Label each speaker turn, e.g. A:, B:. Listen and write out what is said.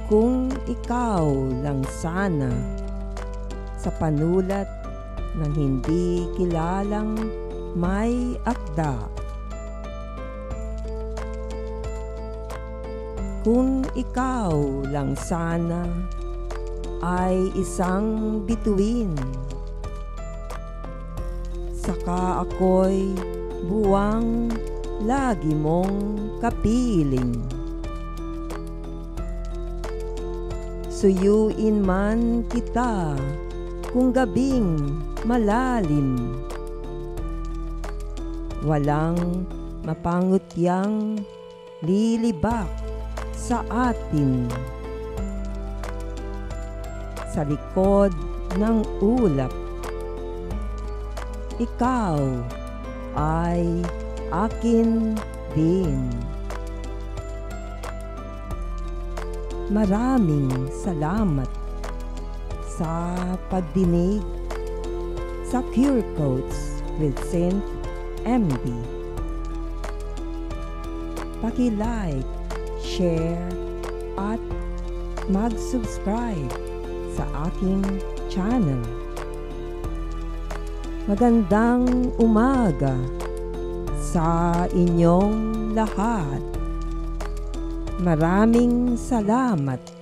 A: Kung ikaw lang sana sa panulat ng hindi kilalang may akda. Kung ikaw lang sana ay isang bituin, saka ako'y buwang lagi mong kapiling. Suyuin man kita kung gabing malalim, walang mapangutyang lilibak sa atin. Sa likod ng ulap, ikaw ay akin din. Maraming salamat sa pagdinig sa Pure Quotes with Saint MD. Paki-like, share, at mag-subscribe sa aking channel. Magandang umaga sa inyong lahat. Maraming salamat.